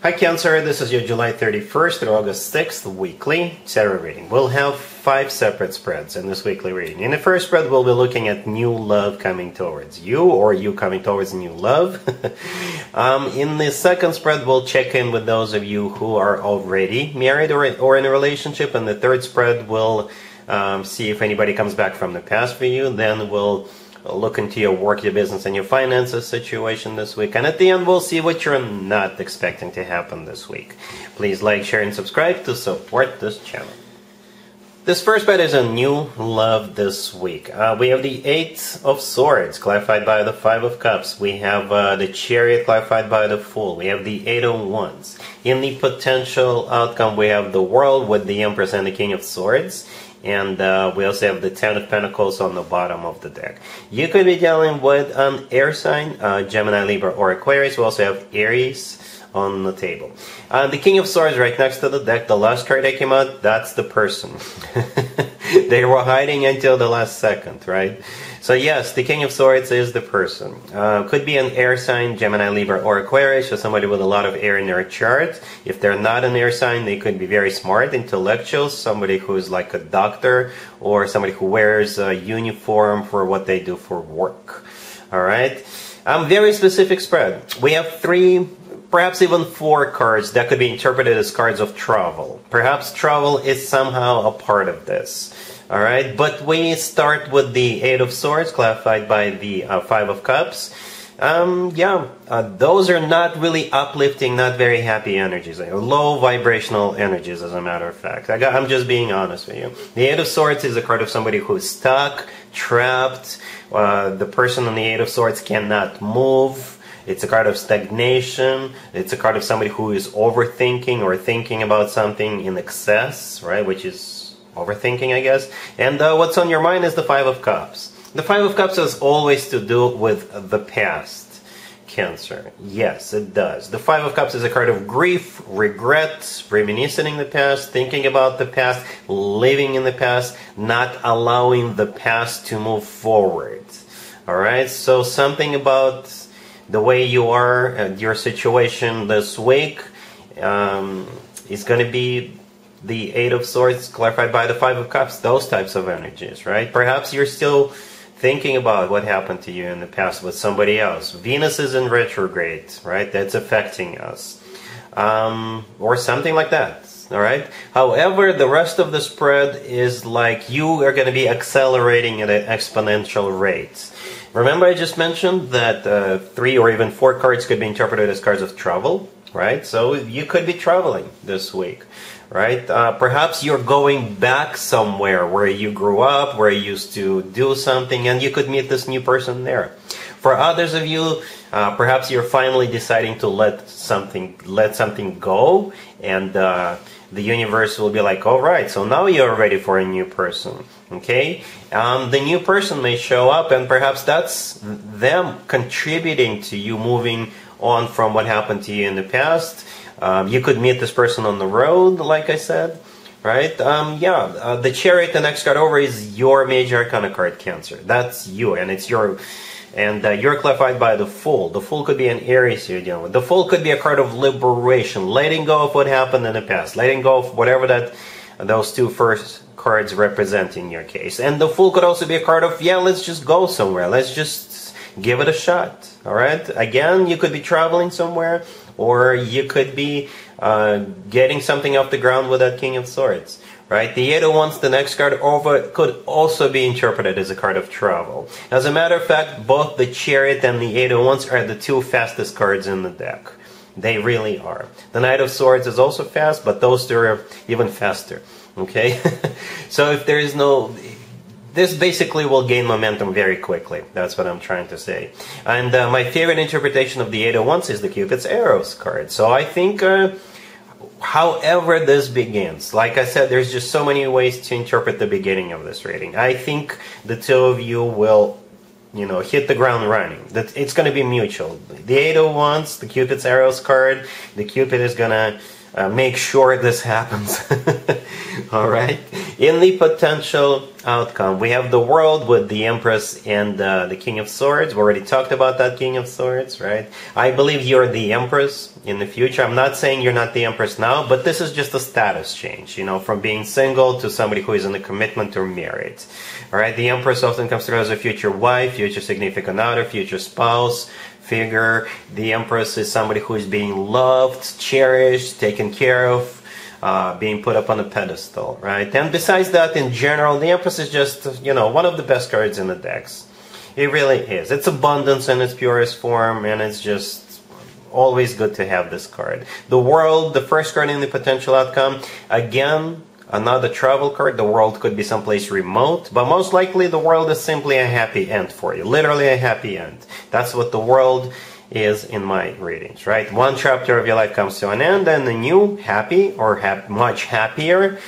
Hi Cancer, this is your July 31st through August 6th weekly tarot reading. We'll have 5 separate spreads in this weekly reading. In the first spread, we'll be looking at new love coming towards you, or you coming towards new love. In the second spread, we'll check in with those of you who are already married or in a relationship. And the third spread, we'll see if anybody comes back from the past for you. Then we'll look into your work, your business, and your finances situation this week. And at the end, we'll see what you're not expecting to happen this week. Please like, share, and subscribe to support this channel. This first spread is a new love this week. We have the 8 of Swords, clarified by the 5 of Cups. We have the Chariot, clarified by the Fool. We have the 8 of Wands. In the potential outcome, we have the World with the Empress and the King of Swords. And we also have the 10 of Pentacles on the bottom of the deck. You could be dealing with an air sign, Gemini, Libra, or Aquarius. We also have Aries on the table. The King of Swords right next to the deck. The last card that came out, that's the person. They were hiding until the last second, right? So yes, the King of Swords is the person. Could be an air sign, Gemini, Libra, or Aquarius, or somebody with a lot of air in their chart. If they're not an air sign, they could be very smart, intellectual, somebody who's like a doctor, or somebody who wears a uniform for what they do for work. Alright? Very specific spread. We have 3, perhaps even 4 cards that could be interpreted as cards of travel. Perhaps travel is somehow a part of this. Alright, but we start with the 8 of Swords, clarified by the 5 of Cups. Those are not really uplifting, not very happy energies. Low vibrational energies, as a matter of fact. I'm just being honest with you. The 8 of Swords is a card of somebody who's stuck, trapped. The person on the 8 of Swords cannot move. It's a card of stagnation. It's a card of somebody who is overthinking or thinking about something in excess, right? Which is overthinking, I guess. And what's on your mind is the 5 of Cups. The 5 of Cups has always to do with the past, Cancer. Yes, it does. The 5 of Cups is a card of grief, regret, reminiscing the past, thinking about the past, living in the past, not allowing the past to move forward. Alright, so something about the way you are and your situation this week is going to be the 8 of Swords, clarified by the 5 of Cups, those types of energies, right? Perhaps you're still thinking about what happened to you in the past with somebody else. Venus is in retrograde, right? That's affecting us. Or something like that, all right? However, the rest of the spread is like you are going to be accelerating at an exponential rate. Remember I just mentioned that 3 or even 4 cards could be interpreted as cards of travel, right? So you could be traveling this week. Right? Perhaps you're going back somewhere where you grew up, where you used to do something, and you could meet this new person there. For others of you, perhaps you're finally deciding to let something go, and the universe will be like, all right, so now you're ready for a new person. Okay? The new person may show up, and perhaps that's them contributing to you moving on from what happened to you in the past. You could meet this person on the road, like I said, right? The Chariot, the next card over, is your major arcana card, Cancer. That's you, and it's your, and you're clarified by the Fool. The Fool could be an Aries you're dealing with. The Fool could be a card of liberation, letting go of what happened in the past, letting go of whatever that those 2 first cards represent in your case. And the Fool could also be a card of, yeah, let's just go somewhere. Let's just give it a shot, all right? Again, you could be traveling somewhere, or you could be getting something off the ground with that King of Swords, right? The 8 of Wands, the next card over, could also be interpreted as a card of travel. As a matter of fact, both the Chariot and the 8 of Wands are the 2 fastest cards in the deck. They really are. The Knight of Swords is also fast, but those 2 are even faster, okay? So if there is no... This basically will gain momentum very quickly. That's what I'm trying to say. And my favorite interpretation of the 8 of Wands is the Cupid's Arrows card. So I think, however this begins, like I said, there's just so many ways to interpret the beginning of this reading. I think the 2 of you will, hit the ground running. That it's going to be mutual. The 8 of Wands, the Cupid's Arrows card, the Cupid is going to make sure this happens. All right. In the potential outcome, we have the World with the Empress and the King of Swords. We already talked about that King of Swords, right? I believe you're the Empress in the future. I'm not saying you're not the Empress now, but this is just a status change, you know, from being single to somebody who is in a commitment or married. All right. The Empress often comes through as a future wife, future significant other, future spouse figure. The Empress is somebody who is being loved, cherished, taken care of, being put up on a pedestal, right? And besides that, in general, the Empress is just, you know, one of the best cards in the decks. It really is. It's abundance in its purest form, and it's just always good to have this card. The World, the first card in the potential outcome, again, another travel card. The World could be someplace remote, but most likely the World is simply a happy end for you. Literally a happy end. That's what the World is in my readings, right? One chapter of your life comes to an end, and a new, happy, or much happier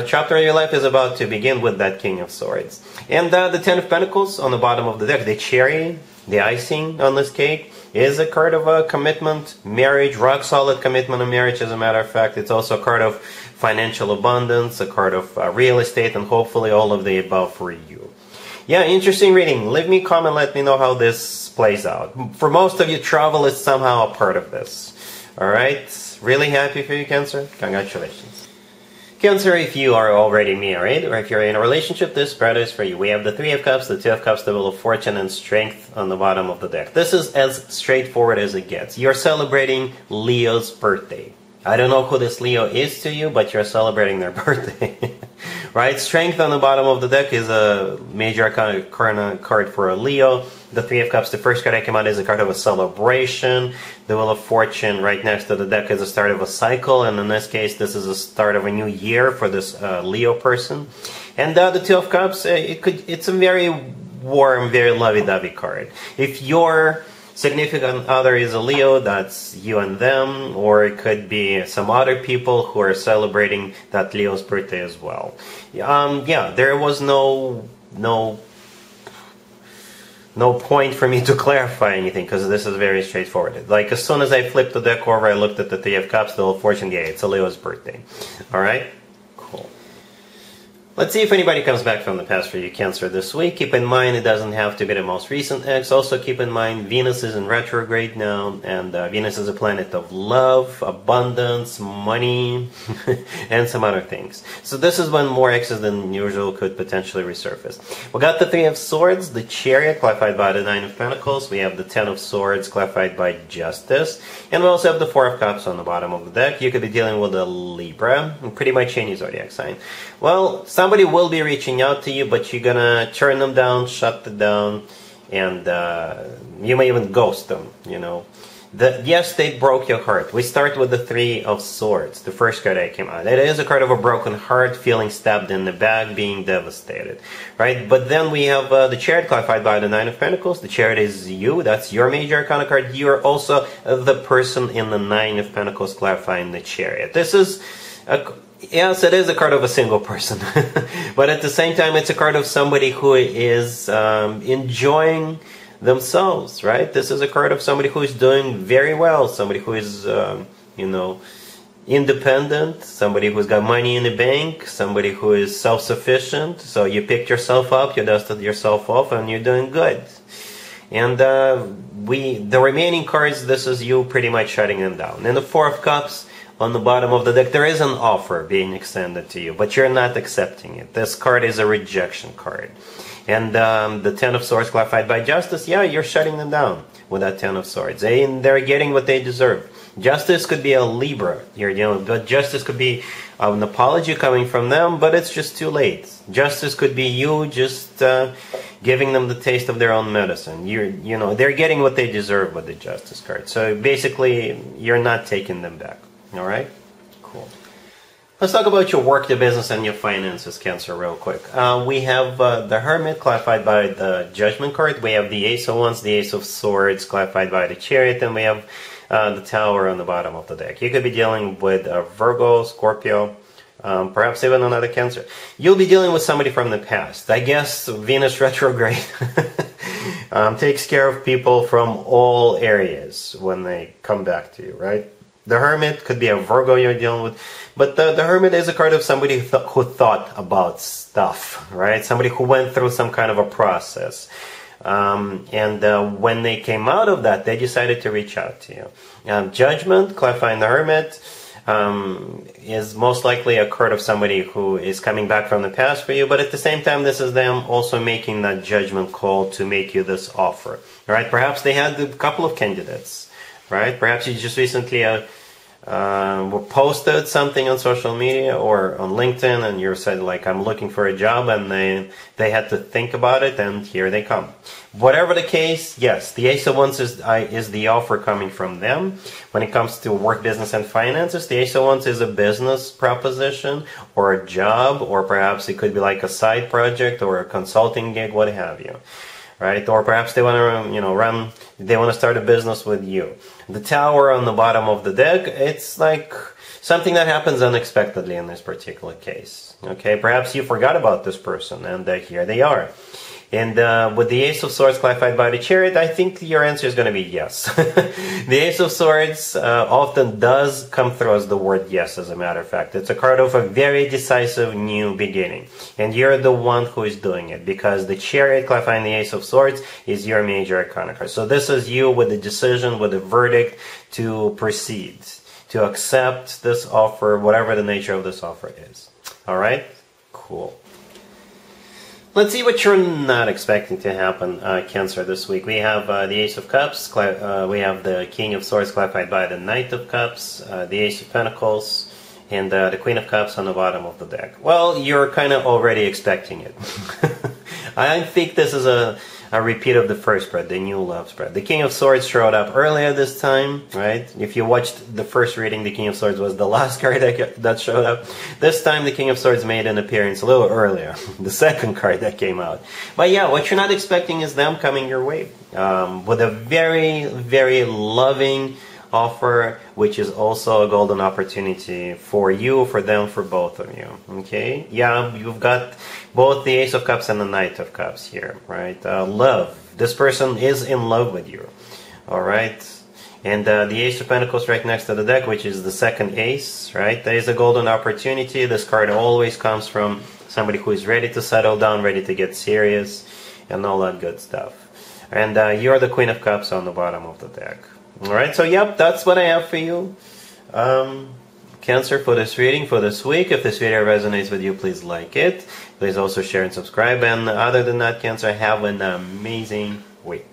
chapter of your life is about to begin with that King of Swords. And the Ten of Pentacles on the bottom of the deck, the cherry, the icing on this cake, is a card of a commitment, marriage, rock solid commitment and marriage, as a matter of fact. It's also a card of financial abundance, a card of real estate, and hopefully all of the above for you. Yeah, interesting reading. Leave me a comment, let me know how this plays out. For most of you, travel is somehow a part of this. Alright, really happy for you, Cancer. Congratulations. Cancer, if you are already married, or if you're in a relationship, this spread is for you. We have the Three of Cups, the Two of Cups, the Wheel of Fortune, and Strength on the bottom of the deck. This is as straightforward as it gets. You're celebrating Leo's birthday. I don't know who this Leo is to you, but you're celebrating their birthday. Right? Strength on the bottom of the deck is a major arcana card for a Leo. The Three of Cups, the first card that came out, is a card of a celebration. The Wheel of Fortune right next to the deck is the start of a cycle, and in this case, this is the start of a new year for this Leo person. And the Two of Cups, it's a very warm, very lovey-dovey card. If your significant other is a Leo, that's you and them, or it could be some other people who are celebrating that Leo's birthday as well. Yeah, there was no point for me to clarify anything, because this is very straightforward. Like, as soon as I flipped the deck over, I looked at the Three of Cups, the Wheel of Fortune, yeah, it's a Leo's birthday. Alright? Cool. Let's see if anybody comes back from the past for you, Cancer, this week. Keep in mind, it doesn't have to be the most recent ex. Also keep in mind, Venus is in retrograde now, and Venus is a planet of love, abundance, money, and some other things. So this is when more exes than usual could potentially resurface. We got the Three of Swords, the Chariot, clarified by the Nine of Pentacles. We have the Ten of Swords, clarified by Justice. And we also have the Four of Cups on the bottom of the deck. You could be dealing with a Libra, pretty much any zodiac sign. Well, somebody will be reaching out to you, but you're gonna turn them down, shut them down, and you may even ghost them, you know. Yes, they broke your heart. We start with the Three of Swords, the first card that came out. It is a card of a broken heart, feeling stabbed in the back, being devastated, right? But then we have the Chariot, clarified by the Nine of Pentacles. The Chariot is you. That's your major arcana card. You're also the person in the Nine of Pentacles, clarifying the Chariot. This is yes, it is a card of a single person, but at the same time, it's a card of somebody who is enjoying themselves, right? This is a card of somebody who is doing very well, somebody who is, you know, independent, somebody who's got money in the bank, somebody who is self-sufficient. So you picked yourself up, you dusted yourself off, and you're doing good. And the remaining cards, this is you pretty much shutting them down. And the Four of Cups on the bottom of the deck, there is an offer being extended to you, but you're not accepting it. This card is a rejection card. And the Ten of Swords, clarified by Justice, yeah, you're shutting them down with that Ten of Swords. They're getting what they deserve. Justice could be a Libra, but Justice could be an apology coming from them, but it's just too late. Justice could be you just giving them the taste of their own medicine. You know, they're getting what they deserve with the Justice card. So basically, you're not taking them back. Alright? Cool. Let's talk about your work, your business, and your finances, Cancer, real quick. We have the Hermit, clarified by the Judgment card. We have the Ace of Wands, the Ace of Swords, clarified by the Chariot. And we have the Tower on the bottom of the deck. You could be dealing with Virgo, Scorpio, perhaps even another Cancer. You'll be dealing with somebody from the past. I guess Venus retrograde takes care of people from all areas when they come back to you, right? The Hermit could be a Virgo you're dealing with. But the Hermit is a card of somebody who thought about stuff, right? Somebody who went through some kind of a process. When they came out of that, they decided to reach out to you. Judgment, clarifying the Hermit, is most likely a card of somebody who is coming back from the past for you, but at the same time, this is them also making that judgment call to make you this offer, right? Perhaps they had a couple of candidates, right? Perhaps you just recently posted something on social media or on LinkedIn, and you said, like, I'm looking for a job, and they had to think about it, and here they come. Whatever the case, yes, the Ace of Wands is the offer coming from them. When it comes to work, business, and finances, the Ace of Wands is a business proposition or a job, or perhaps it could be like a side project or a consulting gig, what have you. Right? Or perhaps they want to, they want to start a business with you. The Tower on the bottom of the deck, it's like something that happens unexpectedly in this particular case. Okay, perhaps you forgot about this person, and here they are. And with the Ace of Swords clarified by the Chariot, I think your answer is going to be yes. The Ace of Swords often does come through as the word yes, as a matter of fact. It's a card of a very decisive new beginning. And you're the one who is doing it, because the Chariot clarifying the Ace of Swords is your major arcana card. So this is you with a decision, with a verdict to proceed, to accept this offer, whatever the nature of this offer is. All right? Cool. Let's see what you're not expecting to happen, Cancer, this week. We have the Ace of Cups, we have the King of Swords clarified by the Knight of Cups, the Ace of Pentacles, and the Queen of Cups on the bottom of the deck. Well, you're kind of already expecting it. I think this is a repeat of the first spread, the new love spread. The King of Swords showed up earlier this time, right? If you watched the first reading, the King of Swords was the last card that showed up. This time, the King of Swords made an appearance a little earlier, the second card that came out. But yeah, what you're not expecting is them coming your way with a very, very loving offer, which is also a golden opportunity for you, for them, for both of you. Okay? Yeah, you've got both the Ace of Cups and the Knight of Cups here, right? Love. This person is in love with you. All right? And the Ace of Pentacles right next to the deck, which is the second ace, right? There is a golden opportunity. This card always comes from somebody who is ready to settle down, ready to get serious, and all that good stuff. And you're the Queen of Cups on the bottom of the deck. Alright, so yep, that's what I have for you, Cancer, for this reading for this week. If this video resonates with you, please like it. Please also share and subscribe. And other than that, Cancer, have an amazing week.